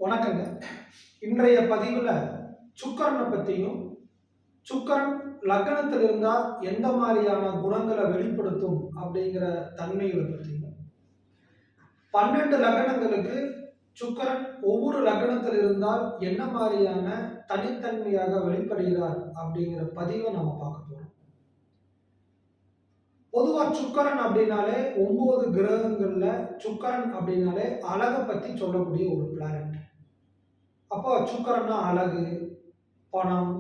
வணக்கங்க. இன்றைய பதிவில் சுக்கரனை பற்றியும், சுக்கரன் லக்னத்தில் இருந்தால் எந்த மாதிரியான குணங்களை வெளிப்படுத்தும் அப்படிங்கிற தன்மைகளை பற்றியும், 12 லக்னங்களுக்கு சுக்கரன் ஒவ்வொரு லக்னத்தில் இருந்தால் என்ன மாதிரியான தனித்தன்மையாக வெளிப்படுகிறார் அப்படிங்கிற பதிவை நம்ம பார்க்க போகிறோம். பொதுவாக சுக்கரன் அப்படின்னாலே 9 கிரகங்களில் சுக்கரன் அப்படின்னாலே அழகை பற்றி சொல்லக்கூடிய ஒரு பிளானட். அப்போ சுக்கரன்னா அழகு, பணம்,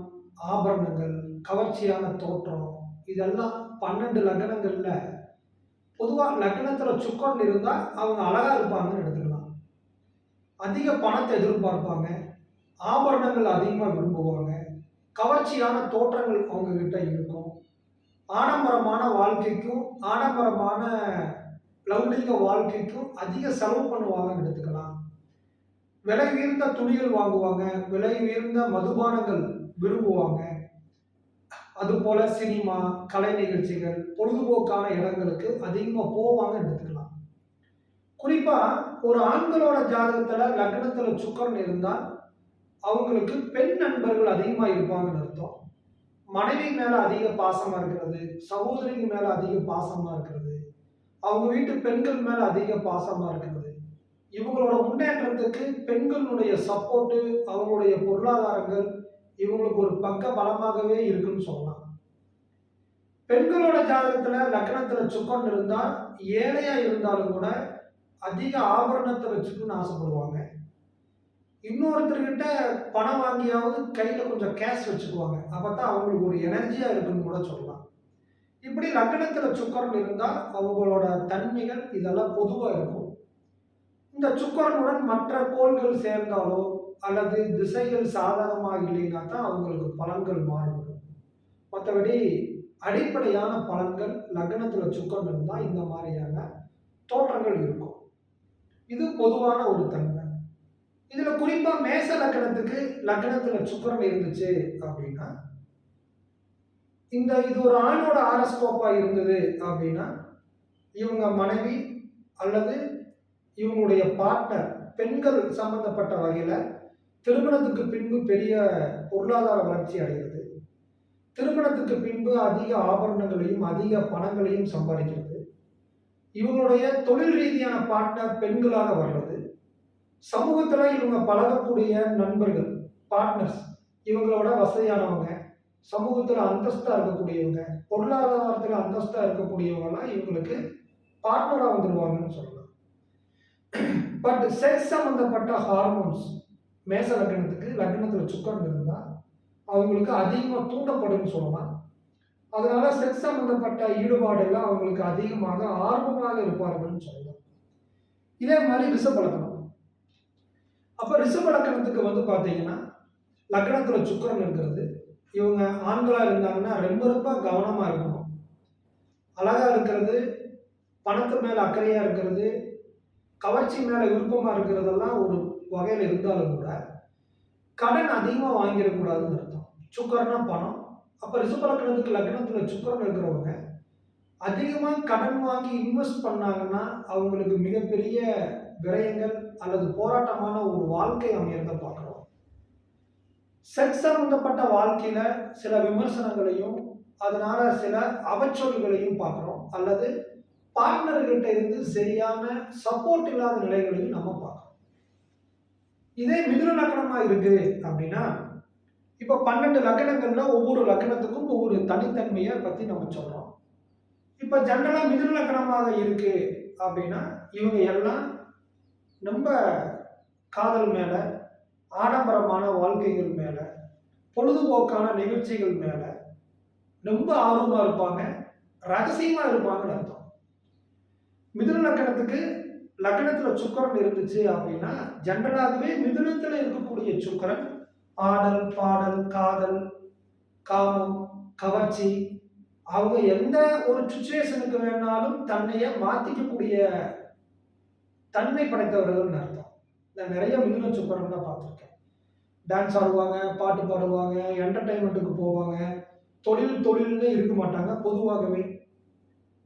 ஆபரணங்கள், கவர்ச்சியான தோற்றம், இதெல்லாம் 12 லக்னங்களில் பொதுவாக லக்னத்தில் சுக்கரன் இருந்தால் அவங்க அழகாக இருப்பாங்கன்னு எடுத்துக்கலாம். அதிக பணத்தை எதிர்பார்ப்பாங்க, ஆபரணங்கள் அதிகமாக விரும்புவாங்க, கவர்ச்சியான தோற்றங்கள் அவங்க கிட்ட இருக்கும், ஆடம்பரமான வாழ்க்கைக்கும் ஆடம்பரமான லௌகிக வாழ்க்கைக்கும் அதிக செலவு பண்ணுவாங்கன்னு எடுத்துக்கலாம். விலை உயர்ந்த துணிகள் வாங்குவாங்க, விலை உயர்ந்த மதுபானங்கள் விரும்புவாங்க. அதுபோல சினிமா, கலை நிகழ்ச்சிகள், பொழுதுபோக்கான இடங்களுக்கு அதிகமாக போவாங்கன்னு எடுத்துக்கலாம். குறிப்பா ஒரு ஆண்களோட ஜாதகத்துல லக்னத்துல சுக்கரன் இருந்தால் அவங்களுக்கு பெண் நண்பர்கள் அதிகமா இருப்பாங்கன்னு அர்த்தம். மனைவி மேல அதிக பாசமா இருக்கிறது, சகோதரிங்க மேல அதிக பாசமா இருக்கிறது, அவங்க வீட்டு பெண்கள் மேல அதிக பாசமா இருக்கிறது, இவங்களோட முன்னேற்றத்துக்கு பெண்களுடைய சப்போர்ட்டு, அவங்களுடைய பொருளாதாரங்கள் இவங்களுக்கு ஒரு பக்க பலமாகவே இருக்குன்னு சொல்லலாம். பெண்களோட ஜாதகத்துல லக்னத்துல சுக்கரன் இருந்தா ஏழையா இருந்தாலும் கூட அதிக ஆபரணத்தை வச்சுக்கணும்னு ஆசைப்படுவாங்க. இன்னொருத்தர்கிட்ட பணம் வாங்கியாவது கையில கொஞ்சம் கேஷ் வச்சுக்குவாங்க. அப்பதான் அவங்களுக்கு ஒரு எனர்ஜியா இருக்குன்னு கூட சொல்லலாம். இப்படி லக்னத்துல சுக்கரன் இருந்தா அவங்களோட தன்மைகள் இதெல்லாம் பொதுவா இருக்கும். இந்த சுக்கரனுடன் மற்ற கோள்கள் சேர்ந்தாலோ அல்லது திசைகள் சாதகமாக இல்லைன்னா தான் அவங்களுக்கு பலன்கள் மாறுபடும். மற்றபடி அடிப்படையான பலன்கள் லக்னத்துல சுக்கரன் இருந்தால் இந்த மாதிரியான தோற்றங்கள் இருக்கும். இது பொதுவான ஒரு தன்மை. இதுல குறிப்பா மேச லக்னத்துக்கு லக்னத்துல சுக்கரன் இருந்துச்சு அப்படின்னா, இது ஒரு ஆணோட ஆரஸ்கோப்பா இருந்தது அப்படின்னா, இவங்க மனைவி அல்லது இவங்களுடைய பார்ட்னர் பெண்கள் சம்பந்தப்பட்ட வகையில திருமணத்துக்கு பின்பு பெரிய பொருளாதார வளர்ச்சி அடைகிறது, திருமணத்துக்கு பின்பு அதிக ஆபரணங்களையும் அதிக பணங்களையும் சம்பாதிக்கிறது, இவங்களுடைய தொழில் ரீதியான பார்ட்னர் பெண்களாக வர்றது, சமூகத்துல இவங்க பழகக்கூடிய நண்பர்கள் பார்ட்னர்ஸ் இவங்களோட வசதியானவங்க, சமூகத்துல அந்தஸ்தா இருக்கக்கூடியவங்க, பொருளாதாரத்துல அந்தஸ்தா இருக்கக்கூடியவங்கலாம் இவங்களுக்கு பார்ட்னரா வந்துடுவாங்கன்னு சொல்லலாம். பட் செக்ஸ் சம்பந்தப்பட்ட ஹார்மோன்ஸ் மேச லக்னத்துக்கு லக்னத்துல சுக்கரன் இருந்தா அவங்களுக்கு அதிகமாக தூண்டப்படும்னு சொல்லலாம். அதனால செக்ஸ் சம்பந்தப்பட்ட ஈடுபாடு எல்லாம் அவங்களுக்கு அதிகமாக ஆர்வமாக இருப்பார்கள்னு சொல்லலாம். இதே மாதிரி ரிஷப லக்னம். அப்ப ரிஷப லக்னத்துக்கு பாத்தீங்கன்னா லக்னத்துல சுக்கரன் இருக்கிறது, இவங்க ஆண்களா இருந்தாங்கன்னா ரொம்ப ரொம்ப கவனமா இருக்கணும். அழகா இருக்கிறது, பணத்து மேல அக்கறையா இருக்கிறது, கவர்ச்சி மேல விருப்பமா இருக்கிறதெல்லாம் ஒரு வகையில் இருந்தாலும் கூட கடன் அதிகமாக வாங்கிடக்கூடாதுன்னு அர்த்தம். சுக்கரனா பணம். அப்ப ரிஷப லக்னத்துக்கு லக்னத்துல சுக்கரன் இருக்கிறவங்க அதிகமாக கடன் வாங்கி இன்வெஸ்ட் பண்ணாங்கன்னா அவங்களுக்கு மிகப்பெரிய விரயங்கள் அல்லது போராட்டமான ஒரு வாழ்க்கை அமையறத பார்க்கிறோம். செக்ஸ் சம்பந்தப்பட்ட வாழ்க்கையில சில விமர்சனங்களையும் அதனால சில அவச்சொல்களையும் பார்க்கிறோம், அல்லது பார்ட்னர்கிட்ட இருந்து சரியான சப்போர்ட் இல்லாத நிலைகளையும் நம்ம பார்க்கிறோம். இதே மிதுன லக்னமா இருக்கு அப்படின்னா, இப்ப 12 லக்னங்கள்ல ஒவ்வொரு லக்னத்துக்கும் ஒவ்வொரு தனித்தன்மையை பத்தி நம்ம சொல்றோம். இப்ப ஜெனரலா மிதுன லக்னமாக இருக்கு அப்படின்னா இவங்க எல்லாம் ரொம்ப காதல் மேல, ஆடம்பரமான வாழ்க்கைகள் மேல, பொழுதுபோக்கான நிகழ்ச்சிகள் மேல ரொம்ப ஆர்வமா இருப்பாங்க, ரகசியமா இருப்பாங்கன்னு அர்த்தம். மிதுன லக்னத்துக்கு லக்னத்துல சுக்கரன் இருந்துச்சு அப்படின்னா ஜெனரலாகவே மிதுனத்துல இருக்கக்கூடிய சுக்கரன் ஆடல், பாடல், காதல், காமம், கவர்ச்சி, அவங்க எந்த ஒரு சுச்சுவேஷனுக்கு வேணாலும் தன்னைய மாத்திக்கக்கூடிய தன்மை படைத்தவர்கள் அர்த்தம். நான் நிறைய மிதுன சுக்கரன் தான் பார்த்துருக்கேன். டான்ஸ் ஆடுவாங்க, பாட்டு பாடுவாங்க, என்டர்டைன்மெண்ட்டுக்கு போவாங்க, தொழில்னு இருக்க மாட்டாங்க பொதுவாகவே.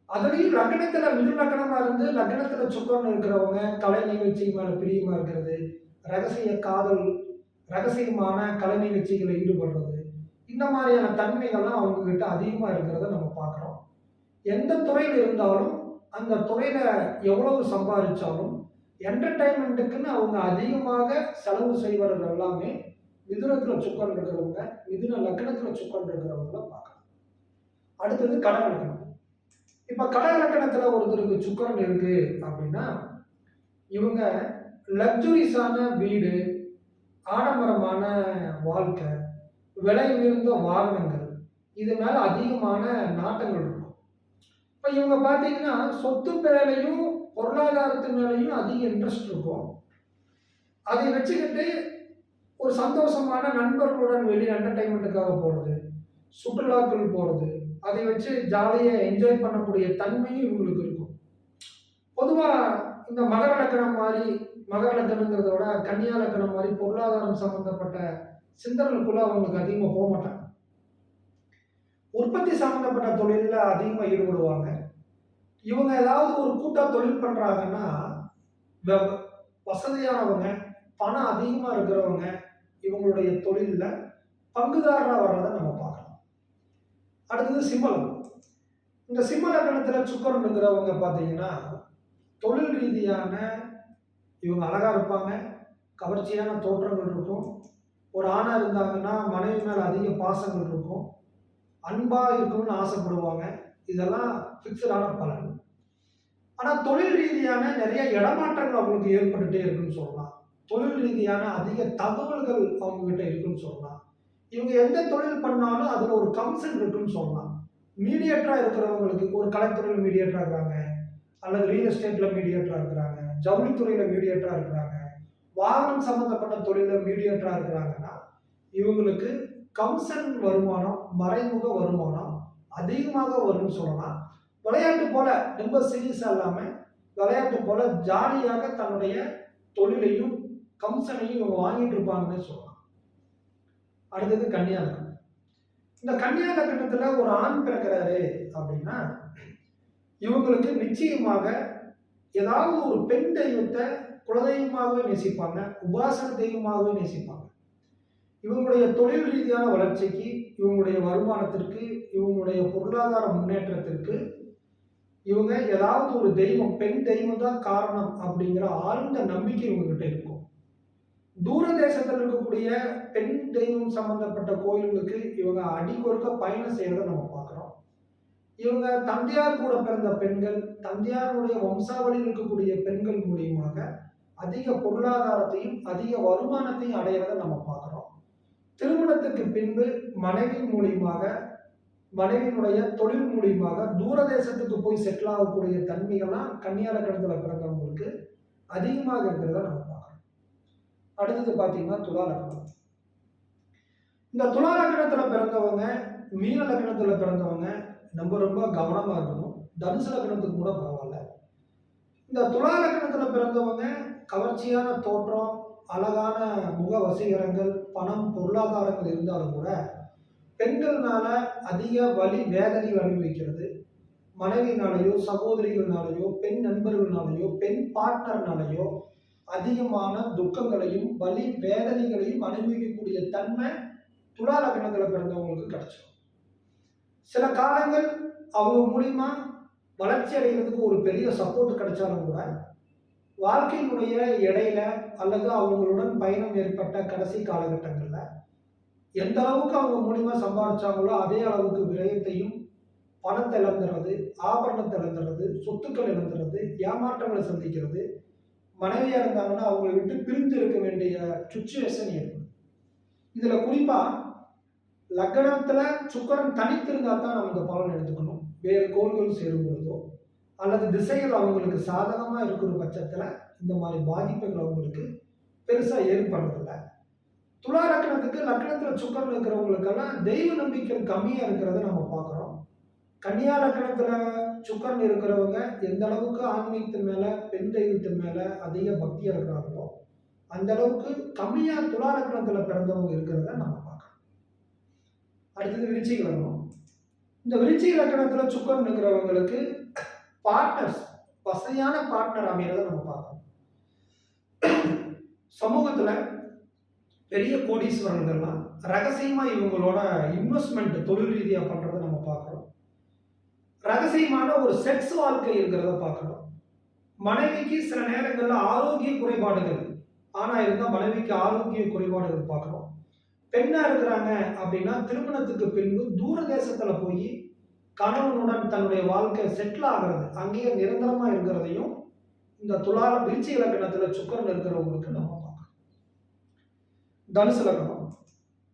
அதுலேயும் லக்னத்துல மிதுன லக்னமா இருந்து லக்னத்துல சுக்கரன் இருக்கிறவங்க கலை நிகழ்ச்சி மேல பிரியமா இருக்கிறது, ரகசிய காதல், ரகசியமான கலை நிகழ்ச்சிகளில் ஈடுபடுறது, இந்த மாதிரியான தன்மைகள்லாம் அவங்க கிட்ட அதிகமா இருக்கிறத நம்ம பார்க்குறோம். எந்த துறையில இருந்தாலும், அந்த துறையில எவ்வளவு சம்பாதிச்சாலும், என்டர்டெயின்மெண்ட்டுக்குன்னு அவங்க அதிகமாக செலவு செய்வர்கள் எல்லாமே மிதுனத்துல சுக்கிரன் இருக்கிறவங்க, மிதுன லக்னத்துல சுக்கிரன் இருக்கிறவங்கள பார்க்கலாம். அடுத்தது கடக லக்னம். இப்ப கடக லக்னத்துல ஒருத்தருக்கு சுக்கிரன் இருக்கு அப்படின்னா, இவங்க லக்ஸுரிஸான வீடு, ஆடம்பரமான வாழ்க்கை, விலை உயர்ந்த வாகனங்கள், இது மேல அதிகமான நாட்டங்கள் இருக்கும். இப்ப இவங்க பார்த்தீங்கன்னா, சொத்து மேலயும், பொருளாதாரத்து மேலயும் அதிக இன்ட்ரெஸ்ட் இருக்கும். அதை வச்சுக்கிட்டு ஒரு சந்தோஷமான நண்பர்களுடன் வெளிய என்டர்டெயின்மெண்ட்டுக்காக போறது, சுற்றுலாக்கள் போறது, அதை வச்சு ஜாலியா என்ஜாய் பண்ணக்கூடிய தன்மையும் இவங்களுக்கு இருக்கும். பொதுவா இந்த மகர லக்னம் மாரி, மகர லக்னம்ங்கிறத விட கன்னியா லக்னம் மாரி பொருளாதாரம் சம்பந்தப்பட்ட சிந்தனைக்குள்ள அவங்களுக்கு அதிகமா போமாட்டாங்க. உற்பத்தி சம்பந்தப்பட்ட தொழில்ல அதிகமா ஈடுபடுவாங்க. இவங்க ஏதாவது ஒரு கூட்டா தொழில் பண்றாங்கன்னா, வ வசதியானவங்க, பணம் அதிகமா இருக்கிறவங்க, இவங்களுடைய தொழில்ல பங்குதாரரா வர்றத நம்ம பார்க்கலாம். அடுத்தது சிம்மம். இந்த சிம்ம லக்னத்துல சுக்கிரன் இருக்கிறவங்க பார்த்தீங்கன்னா, தொழில் ரீதியான இவங்க அழகா இருப்பாங்க, கவர்ச்சியான தோற்றங்கள் இருக்கும். ஒரு ஆணா இருந்தாங்கன்னா, மனைவி மேல அதிக பாசங்கள் இருக்கும். அன்பா இருக்கணும்னு ஆசைப்படுவாங்க. இதெல்லாம் ஃபிக்ஸடான பலன். ஆனா தொழில் ரீதியான நிறைய இடமாற்றங்கள் அவங்களுக்கு ஏற்பட்டுட்டே இருக்குன்னு சொல்லலாம். தொழில் ரீதியான அதிக தகவல்கள் அவங்க கிட்ட இருக்குன்னு சொல்லலாம். இவங்க எந்த தொழில் பண்ணாலும் அதுல ஒரு கமிஷன் இருக்குன்னு சொல்லலாம். மீடியேட்டரா இருக்கிறவங்களுக்கு ஒரு கலைத்துறையில் மீடியேட்டரா இருக்கிறாங்க, அல்லது ரியல் எஸ்டேட்ல மீடியேட்டரா இருக்கிறாங்க, ஜவுளித்துறையில மீடியேட்டரா இருக்கிறாங்க, வாகனம் சம்பந்தப்பட்ட தொழில மீடியேட்டரா இருக்கிறாங்கன்னா, இவங்களுக்கு கமிஷன் வருமானம், மறைமுக வருமானம் அதிகமாக வரும்னு சொல்லலாம். விளையாட்டு போல ரொம்ப சீரியஸா இல்லாம, விளையாட்டு போல ஜாலியாக தன்னுடைய தொழிலையும், கமிஷனையும் இவங்க வாங்கிட்டு இருப்பாங்கன்னு சொல்லலாம். அடுத்தது கன்னியா லக்னம். இந்த கன்னியா லக்னத்துல ஒரு ஆண் பிறக்கிறாரு அப்படின்னா, இவங்களுக்கு நிச்சயமாக ஏதாவது ஒரு பெண் தெய்வத்தை குலதெய்வமாகவே நேசிப்பாங்க, உபாசன தெய்வமாகவே நேசிப்பாங்க. இவங்களுடைய தொழில் ரீதியான வளர்ச்சிக்கு, இவங்களுடைய வருமானத்திற்கு, இவங்களுடைய பொருளாதார முன்னேற்றத்திற்கு இவங்க ஏதாவது ஒரு தெய்வம், பெண் தெய்வம் தான் காரணம் அப்படிங்கிற ஆழ்ந்த நம்பிக்கை இவங்ககிட்ட இருக்கும். தூர தேசத்தில் இருக்கக்கூடிய பெண் தெய்வம் சம்பந்தப்பட்ட கோயில்களுக்கு இவங்க அடிக்கொடுக்க பயணம் செய்யறத நம்ம பார்க்கிறோம். இவங்க தந்தையார் கூட பிறந்த பெண்கள், தந்தையாருடைய வம்சாவளியில் இருக்கக்கூடிய பெண்கள் மூலியமாக அதிக பொருளாதாரத்தையும், அதிக வருமானத்தையும் அடையிறத நம்ம பார்க்கிறோம். திருமணத்துக்கு பின்பு மனைவி மூலியமாக, மனைவியினுடைய தொழில் மூலியமாக தூர தேசத்துக்கு போய் செட்டில் ஆகக்கூடிய தன்மைகள்லாம் கன்னியா லக்னத்துல பிறந்தவங்களுக்கு அதிகமாக இருக்கிறத நம்ம பார்க்கிறோம். அடுத்தது பார்த்தீங்கன்னா துலா லக்னம். இந்த துலா லக்னத்துல பிறந்தவங்க, மீன லக்னத்துல பிறந்தவங்க நம்ம ரொம்ப கவனமா இருக்கணும். தனுசு லக்னத்துக்கு கூட பரவாயில்ல. இந்த துலா லக்னத்துல பிறந்தவங்க கவர்ச்சியான தோற்றம், அழகான முக வசீகரங்கள், பணம், பொருளாதாரங்கள் இருந்தாலும் கூட பெண்கள்னால அதிக வலி வேதனைகள் அனுபவிக்கிறது. மனைவினாலேயோ, சகோதரிகள்னாலேயோ, பெண் நண்பர்கள்னாலேயோ, பெண் பார்ட்னர்னாலேயோ அதிகமான துக்கங்களையும், வலி வேதனைகளையும் அனுபவிக்கக்கூடிய தன்மை துலா லக்னத்துல பிறந்தவங்களுக்கு கிடைச்சிடும். சில காலங்கள் அவங்க மூலியமா வளர்ச்சி அடைகிறதுக்கு ஒரு பெரிய சப்போர்ட் கிடைச்சாலும் கூட, வாழ்க்கையினுடைய இடையில அல்லது அவங்களுடன் பயணம் ஏற்பட்ட கடைசி காலகட்டங்கள்ல எந்த அளவுக்கு அவங்க மூலியமா சம்பாதிச்சாங்களோ அதே அளவுக்கு விரயத்தையும், பணத்தை இழந்துறது, ஆபரணத்தை இழந்துறது, சொத்துக்கள் இழந்துறது, ஏமாற்றங்களை சந்திக்கிறது, மனைவியா இருந்தாங்கன்னா அவங்களை விட்டு பிரிந்து இருக்க வேண்டிய சுச்சுவேஷன் ஏற்படும். இதுல குறிப்பா லக்னத்துல சுக்கிரன் தனித்திருந்தா தான் நம்ம இந்த பலன் எடுத்துக்கணும். வேறு கோள்கள் சேரும் பொழுதோ அல்லது திசைகள் அவங்களுக்கு சாதகமா இருக்கிற பட்சத்துல இந்த மாதிரி பாதிப்புகள் அவங்களுக்கு பெருசா ஏற்படுறதில்லை. துலா லக்னத்துக்கு லக்னத்துல சுக்கிரன் இருக்கிறவங்களுக்கெல்லாம் தெய்வ நம்பிக்கை கம்மியா இருக்கிறத நம்ம பார்க்கிறோம். கன்னியா லக்னத்துல சுக்கிரன் இருக்கிறவங்க எந்த அளவுக்கு ஆன்மீகத்து மேல, பெண் தெய்வத்து மேல அதிக பக்தியா இருக்கிறாங்களோ அந்த அளவுக்கு கம்மியா துலா லக்னத்துல பிறந்தவங்க இருக்கிறத நம்ம பார்க்கிறோம். அடுத்தது விருச்சிக லக்னம். இந்த விருச்சிக லக்னத்துல சுக்கிரன் இருக்கிறவங்களுக்கு பார்ட்னர்ஸ், வசதியான பார்ட்னர் அமைகிறத நம்ம பார்க்கணும். சமூகத்துல பெரிய கோடீஸ்வரர்கள்லாம் ரகசியமா இவங்களோட இன்வெஸ்ட்மெண்ட் தொழில் ரீதியா பண்றதை நம்ம பார்க்கிறோம். ரகசியமான ஒரு செக்ஸ் வாழ்க்கை இருக்கிறத பார்க்கிறோம். மனைவிக்கு சில நேரங்கள்ல ஆரோக்கிய குறைபாடுகள், ஆணா இருந்தா மனைவிக்கு ஆரோக்கிய குறைபாடுகள் பார்க்கிறோம். பெண்ணா இருக்கிறாங்க அப்படின்னா திருமணத்துக்கு பின்பு தூர தேசத்துல போய் கணவனுடன் தன்னுடைய வாழ்க்கை செட்டில் ஆகிறது, அங்கேயே நிரந்தரமா இருக்கிறதையும் இந்த துலா விருச்சிக லக்னத்துல சுக்கிரன் இருக்கிறவங்களுக்கு நம்ம பார்க்கணும். தனுசு லக்னம்.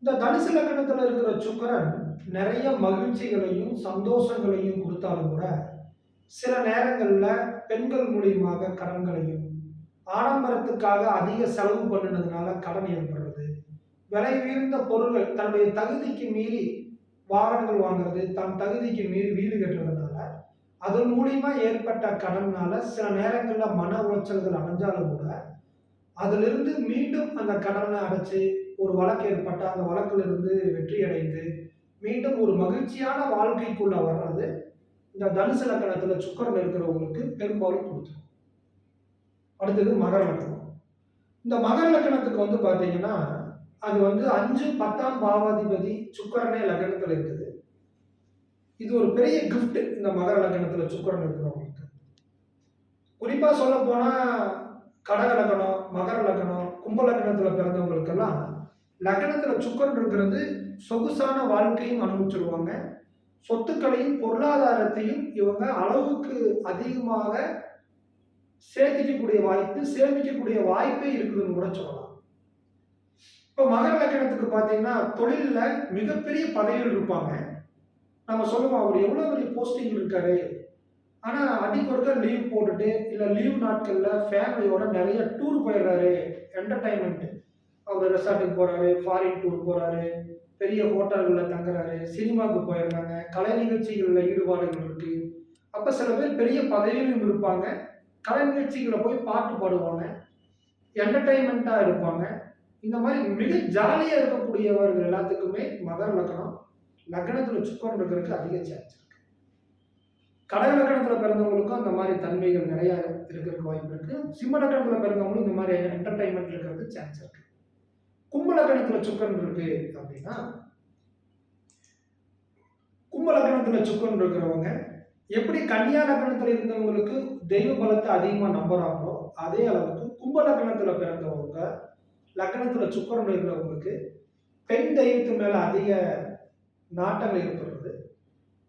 இந்த தனுசு லக்னத்துல இருக்கிற சுக்கிரன் நிறைய மகிழ்ச்சிகளையும் சந்தோஷங்களையும் கொடுத்தாலும் கூட சில நேரங்கள்ல பெண்கள் மூலியமாக கடன்களையும், ஆடம்பரத்துக்காக அதிக செலவு பண்ணினதுனால கடன் ஏற்படுறது, விலை உயர்ந்த பொருள்கள் தன்னுடைய தகுதிக்கு மீறி வாகனங்கள் வாங்குறது, தன் தகுதிக்கு மீறி வீடு கட்டுறதுனால அதன் மூலியமா ஏற்பட்ட கடன்னால சில நேரங்கள்ல மன உளைச்சல்கள் அடைஞ்சாலும் கூட அதிலிருந்து மீண்டும் அந்த கடனை அடைச்சு ஒரு வழக்கு ஏற்பட்ட அந்த வழக்குல இருந்து வெற்றி அடைந்து மீண்டும் ஒரு மகிழ்ச்சியான வாழ்க்கைக்குள்ள வர்றது இந்த தனுசு லக்னத்துல சுக்கிரன் இருக்கிறவங்களுக்கு பெரும்பாலும் கொடுத்துரும். அடுத்தது மகர லக்னம். இந்த மகர லக்னத்துக்கு வந்து பாத்தீங்கன்னா அது வந்து 5, 10ஆம் பாவாதிபதி சுக்கிரனே லக்னத்துல இருக்குது. இது ஒரு பெரிய கிஃப்ட் இந்த மகர லக்னத்துல சுக்கிரன் இருக்கிறவங்களுக்கு. குறிப்பா சொல்ல போனா கடக லக்னம், மகர லக்னம், கும்ப லக்னத்துல பிறந்தவங்களுக்கெல்லாம் லக்னத்துல சுக்கிரன் இருக்கிறது சொகுசான வாழ்க்கையும் அனுபவிச்சிருவாங்க. சொத்துக்களையும் பொருளாதாரத்தையும் இவங்க அளவுக்கு அதிகமாக சேமிக்கக்கூடிய வாய்ப்பே இருக்குதுன்னு கூட சொல்லலாம். இப்போ மகர லக்னத்துக்கு பார்த்தீங்கன்னா தொழிலில் மிகப்பெரிய பதவிகள் இருப்பாங்க. நம்ம சொல்லுவோம் அவர் எவ்வளோ பெரிய போஸ்டிங் இருக்காரு, ஆனால் அடிக்கொருக்க லீவ் போட்டுட்டு இல்லை லீவ் நாட்களில் ஃபேமிலியோட நிறைய டூர் போயிடுறாரு. என்டர்டைன்மெண்ட், அவர் ரெசார்ட்டுக்கு போகிறாரு, ஃபாரின் டூர் போகிறாரு, பெரிய ஹோட்டல்களில் தங்குறாரு, சினிமாவுக்கு போயிடுறாங்க, கலை நிகழ்ச்சிகளில் ஈடுபாடுகள் இருக்கு. அப்போ சில பேர் பெரிய பதவியிலும் இருப்பாங்க, கலை நிகழ்ச்சிகளில் போய் பாட்டு பாடுவாங்க, என்டர்டைன்மெண்ட்டாக இருப்பாங்க. இந்த மாதிரி மிக ஜாலியாக இருக்கக்கூடியவர்கள் எல்லாத்துக்குமே மகர லக்னம் லக்னத்தில் சுக்கிரன் இருக்கிறதுக்கு அதிக சான்ஸ் இருக்கு. கடக லக்னத்தில் பிறந்தவங்களுக்கும் அந்த மாதிரி தன்மைகள் நிறைய இருக்கிறதுக்கு வாய்ப்பு இருக்கு. சிம்ம லக்னத்தில் பிறந்தவங்களும் இந்த மாதிரி என்டர்டைன்மெண்ட் இருக்கிறதுக்கு சான்ஸ் இருக்கு. கும்ப லக்னத்துல சுக்கிரன் இருக்கு அப்படின்னா கும்ப லக்னத்துல சுக்கிரன் இருக்கிறவங்க எப்படி கன்னியா லக்னத்துல இருந்தவங்களுக்கு தெய்வ பலத்தை அதிகமா நம்புறாங்களோ அதே அளவுக்கு கும்ப லக்னத்துல பிறந்தவங்க லக்னத்துல சுக்கிரன் இருக்கிறவங்களுக்கு பெண் தெய்வத்து மேல அதிக நாட்டங்கள் ஏற்படுறது,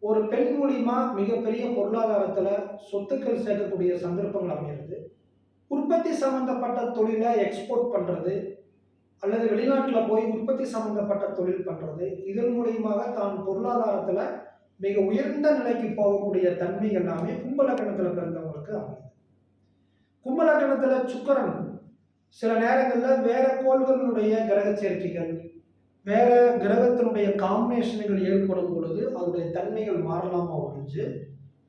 ஒரு பெண் மூலியமா மிகப்பெரிய பொருளாதாரத்துல சொத்துக்கள் சேர்க்கக்கூடிய சந்தர்ப்பங்கள் அமைகிறது, உற்பத்தி சம்பந்தப்பட்ட தொழிலை எக்ஸ்போர்ட் பண்றது அல்லது வெளிநாட்டில் போய் உற்பத்தி சம்பந்தப்பட்ட தொழில் பண்றது, இதன் மூலியமாக தான் பொருளாதாரத்துல மிக உயர்ந்த நிலைக்கு போகக்கூடிய தன்மை எல்லாமே கும்ப லக்னத்துல பிறந்தவங்களுக்கு அமையும். கும்ப லக்னத்துல சுக்கிரன் சில நேரங்கள்ல வேற கோள்களுடைய கிரக சேர்க்கைகள், வேற கிரகத்தினுடைய காம்பினேஷன்கள் ஏற்படும் பொழுது அதனுடைய தன்மைகள் மாறலாமா ஒழிஞ்சு,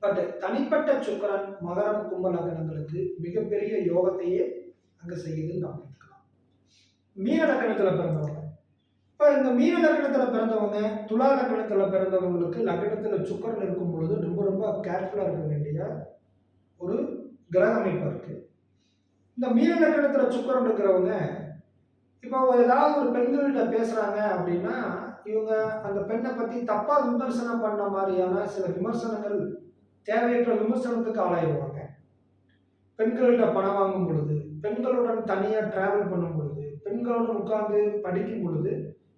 பட் தனிப்பட்ட சுக்கிரன் மகரம் கும்ப லக்னங்களுக்கு மிகப்பெரிய யோகத்தையே அங்க செய்யுதுன்னு நாம் எடுத்துக்கலாம். மீன லக்னத்துல பிறந்தவங்க, இப்ப இந்த மீன லக்னத்துல பிறந்தவங்க துலா லக்னத்துல பிறந்தவங்களுக்கு லக்னத்துல சுக்கிரன் இருக்கும் பொழுது ரொம்ப ரொம்ப கேர்ஃபுல்லா இருக்க வேண்டிய ஒரு கிரக அமைப்பு இருக்கு. இந்த மீன லக்னத்துல சுக்கிரன் இருக்கிறவங்க இப்போ ஏதாவது ஒரு பெண்கள்கிட்ட பேசுறாங்க அப்படின்னா இவங்க அந்த பெண்ணை பத்தி தப்பா விமர்சனம் பண்ண மாதிரியான சில விமர்சனங்கள், தேவையற்ற விமர்சனத்துக்கு ஆளாயிடுவாங்க. பெண்கள்கிட்ட பணம் வாங்கும் பொழுது, பெண்களுடன் தனியா டிராவல் பண்ணும் பொழுது, பெண்களுடன் உட்கார்ந்து படிக்கும் பொழுது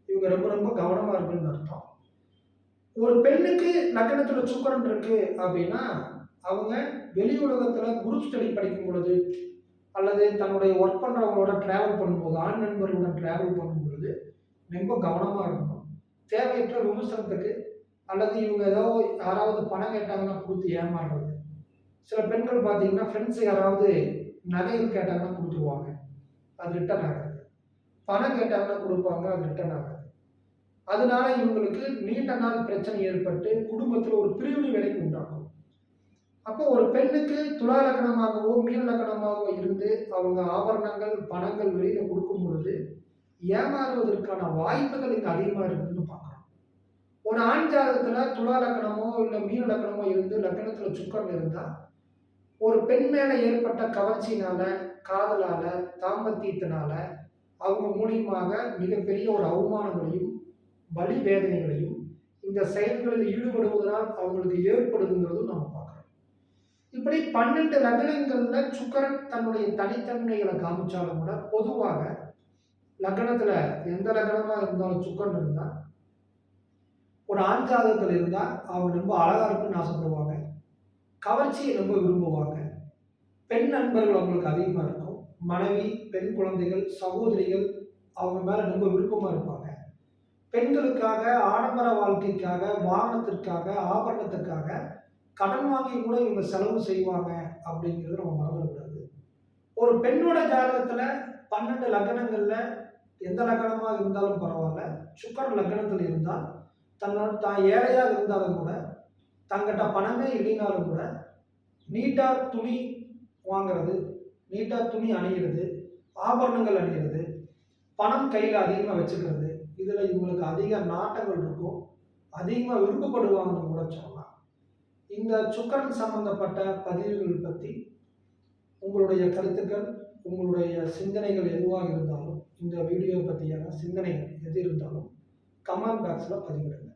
இவங்க ரொம்ப ரொம்ப கவனமா இருக்குன்னு அர்த்தம். ஒரு பெண்ணுக்கு லக்னத்துல சுக்கிரன் இருக்கு அப்படின்னா அவங்க வெளி உலகத்துல குரூப் ஸ்டடி படிக்கும் பொழுது அல்லது தன்னுடைய ஒர்க் பண்றவங்களோட டிராவல் பண்ணும்போது, ஆண் நண்பர்களுடன் டிராவல் பண்ணும் பொழுது ரொம்ப கவனமா இருக்கணும். தேவையற்ற விமர்சனத்துக்கு அல்லது இவங்க ஏதோ யாராவது பணம் கேட்டாங்கன்னா கொடுத்து ஏமாறுறது. சில பெண்கள் பார்த்தீங்கன்னா ஃப்ரெண்ட்ஸ் யாராவது நகைகள் கேட்டாங்கன்னா கொடுத்துருவாங்க, அது ரிட்டர்ன் ஆகாது. பணம் கேட்டாங்கன்னா கொடுப்பாங்க, அது ரிட்டர்ன் ஆகாது. அதனால இவங்களுக்கு நீண்ட நாள் பிரச்சனை ஏற்பட்டு குடும்பத்தில் ஒரு பிரிவினை வரைக்கும் உண்டாகும். அப்போ ஒரு பெண்ணுக்கு துலா லக்னமாகவோ மீன லக்னமாகவோ இருந்து அவங்க ஆபரணங்கள் பணங்கள் வெளியில கொடுக்கும் பொழுது ஏமாறுவதற்கான வாய்ப்புகள் இங்க அதிகமா இருக்குன்னு பார்க்குறோம். ஒரு ஆண் ஜாதகத்துல துலா லக்னமோ இல்லை மீன லக்னமோ இருந்து லக்னத்துல சுக்கிரன் இருந்தா ஒரு பெண் மேல ஏற்பட்ட கவர்ச்சினால காதலால, தாம்பத்தியத்தினால அவங்க மூலியமாக மிகப்பெரிய ஒரு அவமானங்களையும், வலி வேதனைகளையும் இந்த செயல்களில் ஈடுபடுவதனால் அவங்களுக்கு ஏற்படுதுங்கிறதும் நம்ம பார்க்குறோம். இப்படி 12 லக்னங்கள்ல சுக்கிரன் தன்னுடைய தனித்தன்மைகளை காமிச்சாலும் கூட, பொதுவாக லக்னத்துல எந்த லக்னமா இருந்தாலும் சுக்கிரன் இருந்தா, ஒரு ஆண் ஜாதகத்துல இருந்தா அவங்க ரொம்ப அழகா இருக்குன்னு ஆசைப்படுவாங்க. கவர்ச்சியை ரொம்ப விரும்புவாங்க. பெண் நண்பர்கள் அவங்களுக்கு அதிகமா இருக்கும். மனைவி, பெண் குழந்தைகள், சகோதரிகள் அவங்க மேல ரொம்ப விருப்பமா இருப்பாங்க. பெண்களுக்காக, ஆடம்பர வாழ்க்கைக்காக, வாகனத்திற்காக, ஆபரணத்திற்காக கடன் வாங்கி கூட இவங்க செலவு செய்வாங்க அப்படிங்கிறத நம்ம மறந்துடக்கூடாது. ஒரு பெண்ணோட ஜாதகத்துல 12 லக்னங்கள்ல எந்த லக்னமா இருந்தாலும் பரவாயில்ல, சுக்கிரன் லக்னத்தில் இருந்தால் தான் ஏழையா இருந்தாலும் கூட, தங்கிட்ட பணமே இல்லைனாலும் கூட, நீட்டா துணி வாங்குறது, நீட்டா துணி அணியிறது, ஆபரணங்கள் அணியிறது, பணம் கையில் அதிகமாக வச்சுக்கிறது, இதில் இவங்களுக்கு அதிக நாட்டங்கள் இருக்கும். அதிகமாக விருப்பப்படுவாங்கன்னு கூட சொல்லலாம். இந்த சுக்கிரன் சம்பந்தப்பட்ட பதிவுகள் பற்றி உங்களுடைய கருத்துக்கள், உங்களுடைய சிந்தனைகள் எதுவாக இருந்தாலும், இந்த வீடியோ பற்றியான சிந்தனைகள் எது இருந்தாலும் கமெண்ட் பாக்ஸில் பதிவிடுங்க.